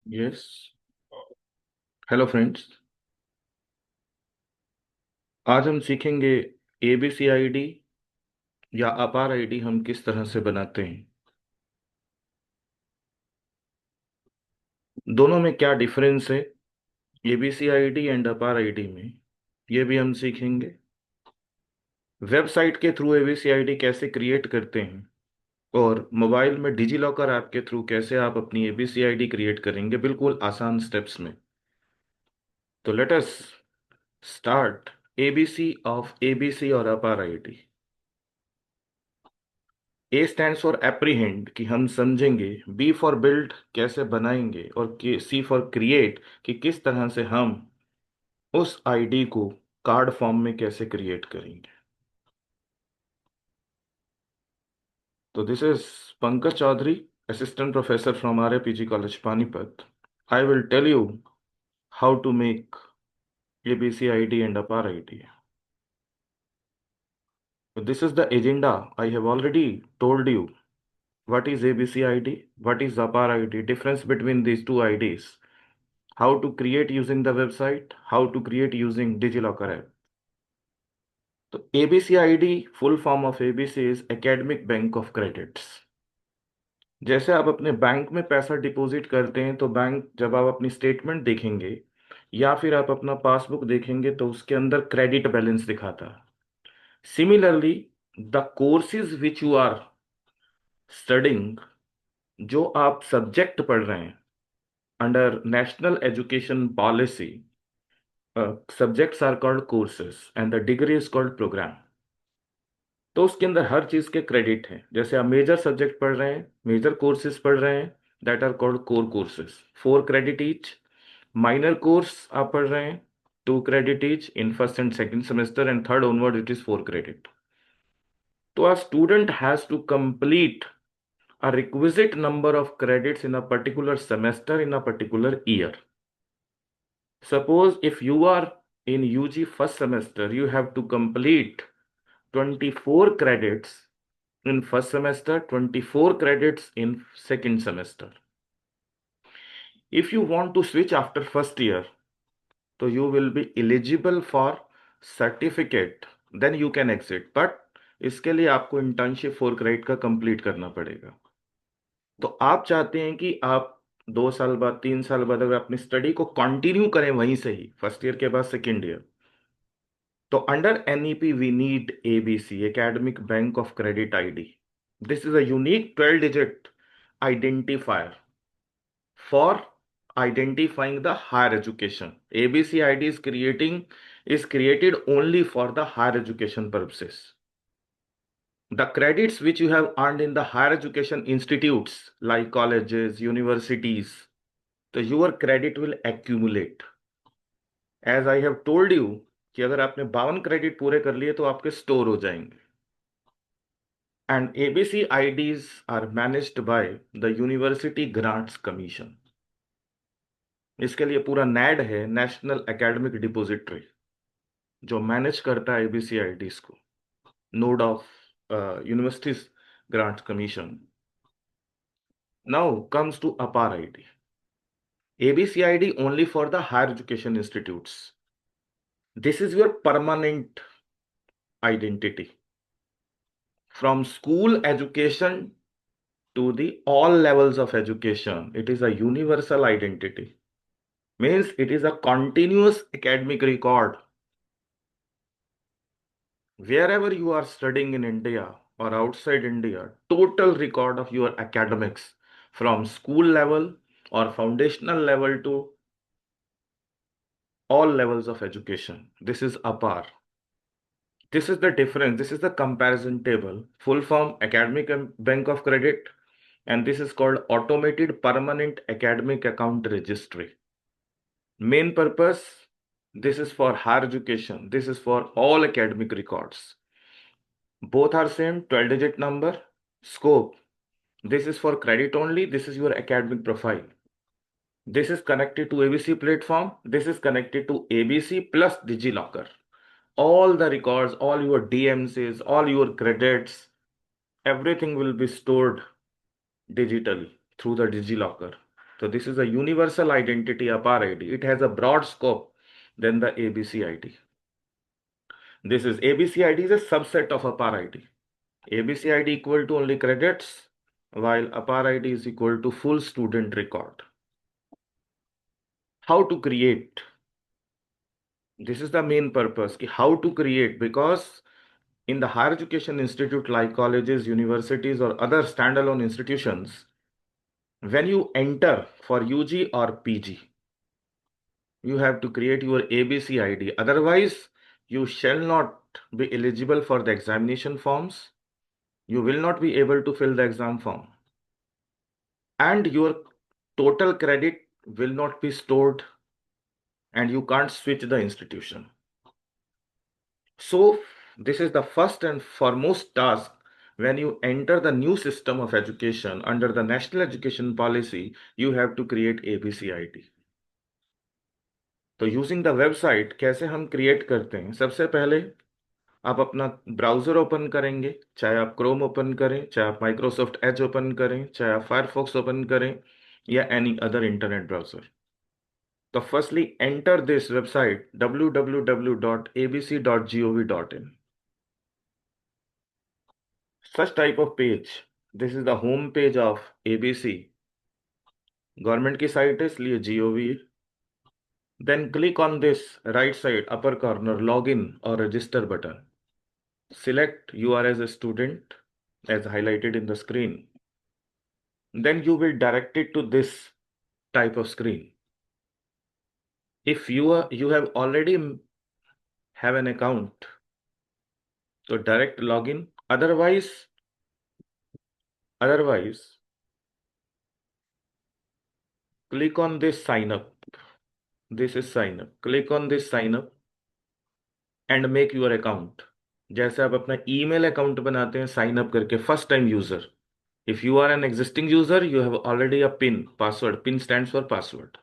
Yes. Hello friends. आज हम सीखेंगे एबीसी आईडी या अपार आईडी हम किस तरह से बनाते हैं। दोनों में क्या डिफरेंस है, ABC ID and APAAR ID में, ये भी हम सीखेंगे। वेबसाइट के थ्रू एबीसी आईडी कैसे क्रिएट करते हैं और मोबाइल में डिजी लॉकर ऐप के थ्रू कैसे आप अपनी एबीसी आईडी क्रिएट करेंगे, बिल्कुल आसान स्टेप्स में। तो let us start ABC of ABC और अपार ID. A stands for apprehend कि हम समझेंगे, बी फॉर बिल्ड कैसे बनाएंगे, और सी फॉर क्रिएट कि किस तरह से हम उस आईडी को कार्ड फॉर्म में कैसे क्रिएट करेंगे। तो this is Pankaj Chaudhary, assistant professor from RAPG college Panipat. I will tell you how to make ABC ID and APAAR ID. This is the agenda. I have already told you what is ABC ID, what is Zapar ID, difference between these two IDs, how to create using the website, how to create using DigiLocker app. तो ABC ID full form of ABC is academic bank of credits. जैसे आप अपने bank में पैसा deposit करते हैं तो bank, जब आप अपनी स्टेटमेंट देखेंगे या फिर आप अपना पासबुक देखेंगे तो उसके अंदर क्रेडिट बैलेंस दिखाता है। Similarly the courses which you are studying, जो आप सब्जेक्ट पढ़ रहे हैं under National Education Policy, subjects are called courses and the degree is called programme. तो उसके अंदर हर चीज के क्रेडिट हैं। जैसे आप मेजर सब्जेक्ट पढ़ रहे हैं, मेजर कोर्सेज पढ़ रहे हैं, that are called core courses, 4 credit each. Minor course आप पढ़ रहे हैं, 2 credit each in first and second semester, and third onward it is 4 credit. तो a student has to complete a requisite number of credits in a particular semester in a particular year. Suppose if you are in UG first semester, you have to complete 24 credits in first semester, 24 credits in second semester. If you want to switch after first year, so you will be eligible for certificate, then you can exit. But इसके लिए आपको internship 4 credit का complete करना पड़ेगा। तो आप चाहते हैं कि आप 2 साल बाद, 3 साल बाद अगर अपनी स्टडी को कंटिन्यू करें वहीं से ही, फर्स्ट ईयर के बाद सेकेंड ईयर, तो under NEP we need ABC, academic bank of credit ID. This is a unique 12 digit identifier for identifying the higher education. ABC ID is created only for the higher education purposes. The credits which you have earned in the higher education institutes like colleges, universities, so your credit will accumulate. As I have told you कि अगर आपने 52 credit पूरे कर लिए तो आपके store हो जाएंगे। And ABC IDs are managed by the university grants commission. इसके लिए पूरा नैड है, नेशनल एकेडमिक डिपॉजिटरी, जो मैनेज करता है एबीसी आईडीज को, node of universities grants commission. Now comes to APAAR ID. ABC ID only for the higher education institutes. This is your permanent identity. From school education to the all levels of education, it is a universal identity. Means it is a continuous academic record. Wherever you are studying in India or outside India, total record of your academics from school level or foundational level to all levels of education. This is APAR. This is the difference. This is the comparison table. Full form Academic Bank of Credit, and this is called Automated Permanent Academic Account Registry. Main purpose, this is for higher education. This is for all academic records. Both are same, 12-digit number. Scope, this is for credit only. This is your academic profile. This is connected to ABC platform. This is connected to ABC plus DigiLocker. All the records, all your DMCs, all your credits, everything will be stored digitally through the DigiLocker. So this is a universal identity, APAR ID. It has a broad scope than the ABC ID. This is ABC ID is a subset of APAR ID. ABC ID equal to only credits, while APAR ID is equal to full student record. How to create? This is the main purpose. How to create, because in the higher education institute like colleges, universities, or other standalone institutions, when you enter for UG or PG, you have to create your ABC ID. Otherwise, you shall not be eligible for the examination forms. You will not be able to fill the exam form. And your total credit will not be stored, and you can't switch the institution. So, this is the first and foremost task when you enter the new system of education under the National Education Policy. You have to create ABC ID. तो using the website कैसे हम create करते हैं? सबसे पहले आप अपना browser open करेंगे, चाहे आप क्रोम ओपन करें, चाहे आप माइक्रोसॉफ्ट एज ओपन करें, चाहे आप फायरफॉक्स ओपन करें, या एनी अदर इंटरनेट ब्राउजर. तो firstly enter this website www.abc.gov.in. Such type of page, this is the home page of ABC. Government की साइट है इसलिए GOV. Then click on this right side upper corner login or register button. Select you are as a student as highlighted in the screen. Then you will direct it to this type of screen. If you have already have an account, so direct login. Otherwise click on this sign up. This is sign up. Click on this sign up and make your account. जैसे आप अपना email account बनाते हैं sign up करके, first time user. If you are an existing user, you have already a PIN, password. PIN stands for password.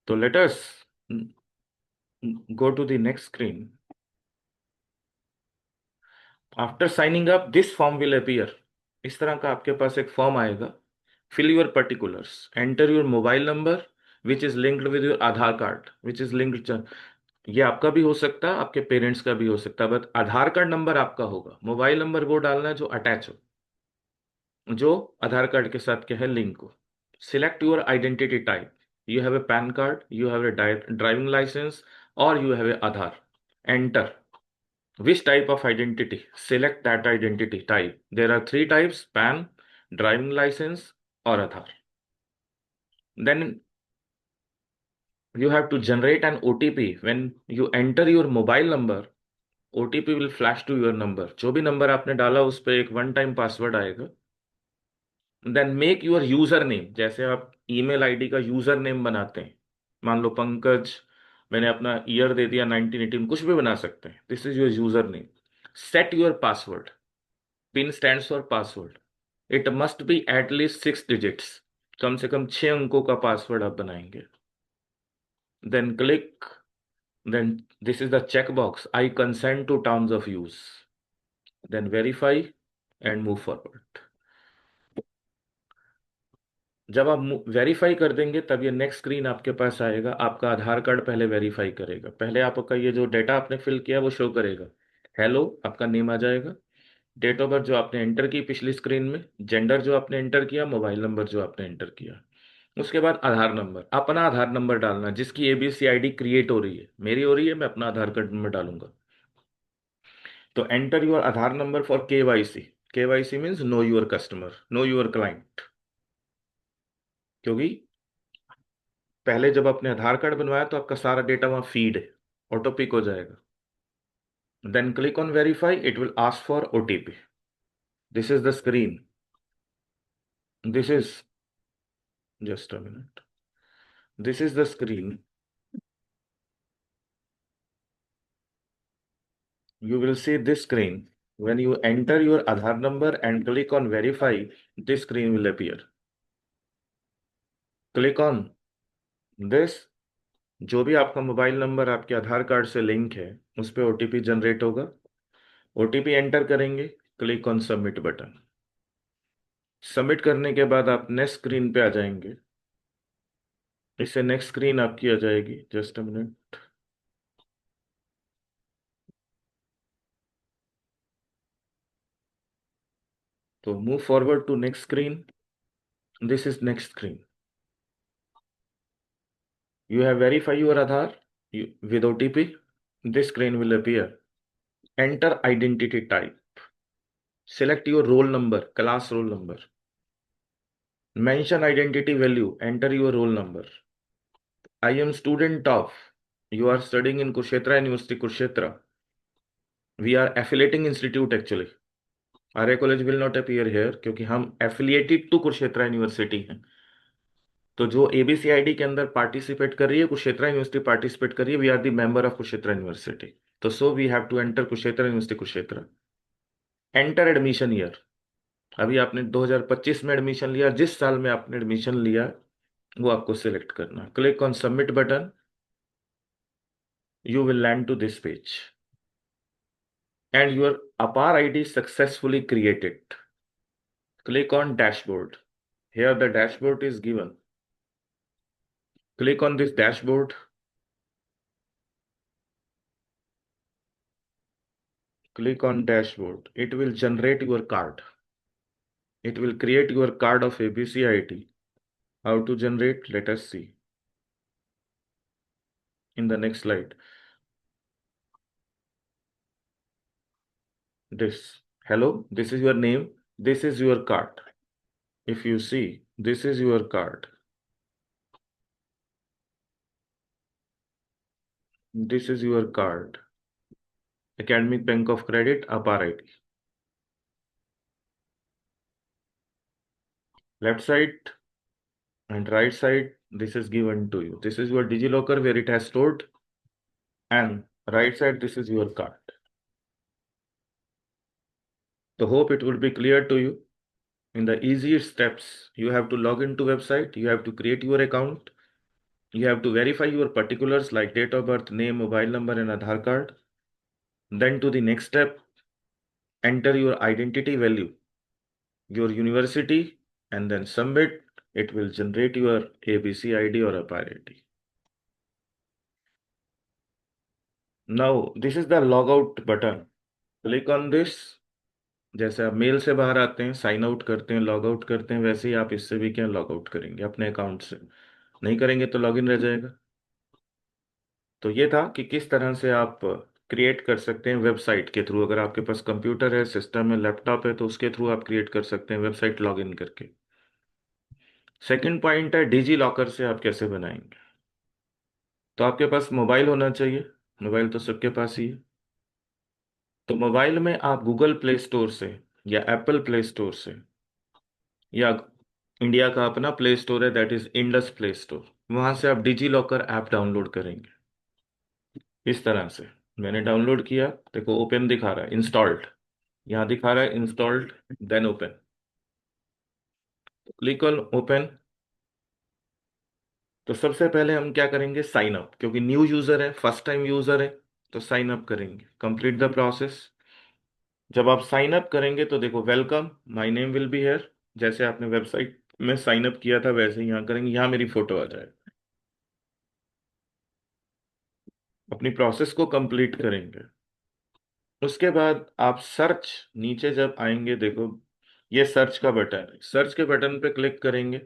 So let us go to the next screen. After signing up, this form will appear. इस तरह का आपके पास एक form आएगा. Fill your particulars. Enter your mobile number, which is linked with your Aadhaar card, which is linked. ये आपका भी हो सकता है, आपके पेरेंट्स का भी हो सकता है, बट आधार कार्ड नंबर आपका होगा. मोबाइल नंबर वो डालना है जो अटैच हो, जो आधार कार्ड के साथ क्या है, लिंक हो. Select your identity type. You have a PAN card, you have a driving license, or you have a Aadhaar. Enter. Which type of identity? Select that identity type. There are three types: PAN, driving license, or Aadhaar. Then you have to generate an OTP. When you enter your mobile number, OTP will flash to your number. जो भी number आपने डाला उस पर एक one time password आएगा. Then make your user name. जैसे आप ईमेल आईडी का यूजर नेम बनाते हैं, मान लो पंकज, मैंने अपना ईयर दे दिया 1918, कुछ भी बना सकते हैं. This is your user name. Set your password. Pin stands for password. It must be at least 6 digits. कम से कम 6 अंकों का पासवर्ड आप बनाएंगे. Then click. Then this is the checkbox. I consent to terms of use. Then verify and move forward. जब आप verify कर देंगे तब ये नेक्स्ट स्क्रीन आपके पास आएगा. आपका आधार कार्ड पहले वेरीफाई करेगा. पहले आपका ये जो डेटा आपने फिल किया वो शो करेगा. हेलो आपका नेम आ जाएगा. डेट ऑफ बर्थ जो आपने एंटर की पिछली स्क्रीन में, जेंडर जो आपने एंटर किया, मोबाइल नंबर जो आपने एंटर किया. उसके बाद आधार नंबर, अपना आधार नंबर डालना जिसकी एबीसी आईडी क्रिएट हो रही है. मेरी हो रही है, मैं अपना आधार कार्ड नंबर डालूंगा. तो enter your Aadhaar number for KYC. KYC means know your customer, know your client. क्योंकि पहले जब आपने आधार कार्ड बनवाया तो आपका सारा डेटा वहां फीड है, ऑटो पिक हो जाएगा. Then click on verify. It will ask for OTP. This is the screen. This is just a minute. This is the screen. You will see this screen. When you enter your Aadhaar number and click on verify, this screen will appear. Click on this. जो भी आपका mobile number आपके आधार card से link है उस पर OTP generate होगा. OTP enter करेंगे. Click on submit button. Submit करने के बाद आप नेक्स्ट स्क्रीन पे आ जाएंगे। इससे नेक्स्ट स्क्रीन आपकी आ जाएगी, जस्ट अ मिनट। तो move forward to next screen. This is next screen. You have verified your Aadhaar with OTP. This screen will appear. Enter identity type. Select your roll number, class roll number. Mention identity value. Enter your roll number. I am student of. You are studying in Kurukshetra University, Kurukshetra. We are affiliating institute actually. RA college will not appear here क्योंकि हम affiliated to Kurukshetra university हैं। तो जो ABCID के अंदर participate कर रही है, कुरुक्षेत्र यूनिवर्सिटी पार्टिसिपेट कर रही है, we are the member of Kurukshetra university. तो so we have to enter Kurukshetra university Kurukshetra. Enter admission year. अभी आपने 2025 में एडमिशन लिया, जिस साल में आपने एडमिशन लिया वो आपको सिलेक्ट करना। Click on submit button. You will land to this page and your APAAR ID successfully created. Click on dashboard. Here the dashboard is given. Click on this dashboard. Click on dashboard. It will generate your card. It will create your card of ABCID. How to generate? Let us see in the next slide. This. Hello, this is your name. This is your card. If you see, this is your card. This is your card. Academic Bank of Credit, APAR ID. Left side and right side, this is given to you. This is your DigiLocker where it has stored, and right side, this is your card. So hope it will be clear to you. In the easiest steps, you have to log into website, you have to create your account, you have to verify your particulars like date of birth, name, mobile number, and Aadhaar card. Then to the next step, enter your identity value, your university, and then submit. It will generate your ABC ID or APAR ID. Now, this is the logout button. Click on this. जैसे आप mail से बाहर आते हैं, sign out करते हैं, log out करते हैं, वैसे ही आप इससे भी क्या लॉग आउट करेंगे अपने अकाउंट से। नहीं करेंगे तो लॉगिन रह जाएगा। तो ये था कि किस तरह से आप क्रिएट कर सकते हैं वेबसाइट के थ्रू। अगर आपके पास कंप्यूटर है, सिस्टम है, लैपटॉप है, तो उसके थ्रू आप क्रिएट कर सकते हैं वेबसाइट लॉगिन करके। सेकंड पॉइंट है डिजी लॉकर से आप कैसे बनाएंगे। तो आपके पास मोबाइल होना चाहिए। मोबाइल तो सबके पास ही है। तो मोबाइल में आप गूगल प्ले स्टोर से या एप्पल प्ले स्टोर से या इंडिया का अपना प्ले स्टोर है that is Indus play store, वहां से आप डिजी लॉकर ऐप डाउनलोड करेंगे। इस तरह से मैंने डाउनलोड किया, देखो ओपन दिखा रहा है, इंस्टॉल्ड, यहाँ दिखा रहा है installed, then open. Click on open. तो सबसे पहले हम क्या करेंगे, साइन अप, क्योंकि न्यू यूजर है, फर्स्ट टाइम यूजर है, तो साइन अप करेंगे। Complete the process. जब आप साइन अप करेंगे तो देखो welcome, my name will be here. जैसे आपने वेबसाइट में साइन अप किया था वैसे ही यहाँ करेंगे, यहाँ मेरी फोटो आ जाए। अपनी प्रोसेस को कंप्लीट करेंगे। उसके बाद आप सर्च, नीचे जब आएंगे देखो ये सर्च का बटन है, सर्च के बटन पे क्लिक करेंगे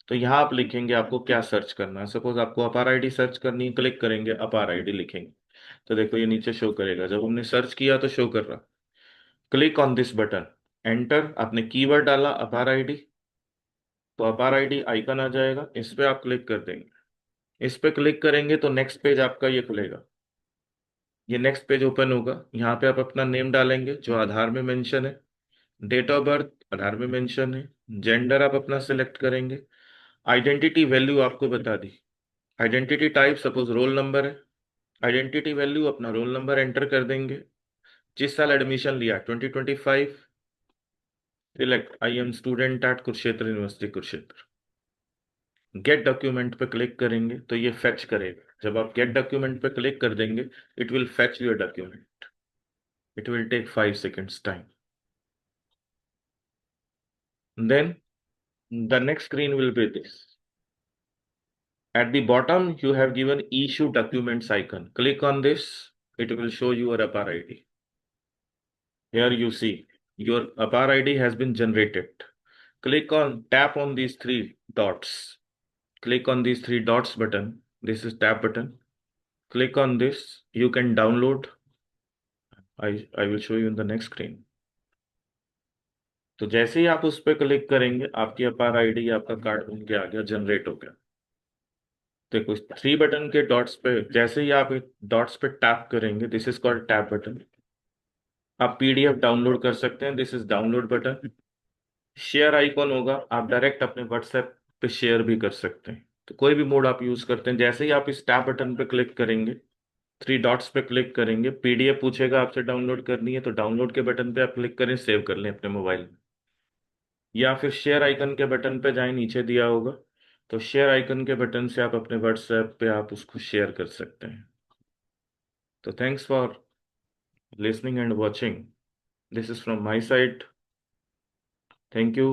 तो यहाँ आप लिखेंगे आपको क्या सर्च करना है। सपोज आपको अपार आईडी सर्च करनी है, क्लिक करेंगे अपार आईडी लिखेंगे तो देखो ये नीचे शो करेगा। जब हमने सर्च किया तो शो कर रहा। Click on this button, enter. आपने कीवर्ड डाला अपार आईडी, तो अपार आईडी आइकन आ जाएगा, इस पे आप क्लिक कर देंगे। इस पे क्लिक करेंगे तो नेक्स्ट पेज आपका ये खुलेगा। ये नेक्स्ट पेज ओपन होगा। यहाँ पे आप अपना नेम डालेंगे जो आधार में मेंशन है, डेट ऑफ बर्थ आधार में मेंशन है, जेंडर आप अपना सिलेक्ट करेंगे, आइडेंटिटी वैल्यू आपको बता दी, identity type suppose roll number है, आइडेंटिटी वैल्यू अपना रोल नंबर एंटर कर देंगे। जिस साल एडमिशन लिया 2025, select I am student at Kurukshetra university Kurukshetra. Get document पे क्लिक करेंगे तो ये फेच करेगा। जब आप गेट डॉक्यूमेंट पे क्लिक कर देंगे it will fetch your document. It will take 5 seconds time. Then The next screen will be this. At the bottom, you have given issue documents icon. Click on this. It will show your APAR ID. Here you see your APAR ID has been generated. Tap on these three dots. Click on these three dots button. This is tap button. Click on this. You can download. I will show you in the next screen. तो जैसे ही आप उस पर click करेंगे आपकी अपार ID आपका card बन के आ गया, जनरेट हो गया। देखो थ्री बटन के डॉट्स पे जैसे ही आप डॉट्स पे टैप करेंगे, this is called tap button. आप पीडीएफ डाउनलोड कर सकते हैं, this is download button. Share icon होगा, आप डायरेक्ट अपने व्हाट्सएप पे शेयर भी कर सकते हैं। तो कोई भी मोड आप यूज करते हैं, जैसे ही आप इस टैप बटन पे क्लिक करेंगे, थ्री डॉट्स पे क्लिक करेंगे, पीडीएफ पूछेगा आपसे डाउनलोड करनी है तो डाउनलोड के बटन पे आप क्लिक करें, सेव कर लें अपने मोबाइल में। या फिर शेयर आइकन के बटन पे जाएं, नीचे दिया होगा, तो शेयर आइकन के बटन से आप अपने व्हाट्सएप पे आप उसको शेयर कर सकते हैं। तो thanks for listening and watching. This is from my side. Thank you.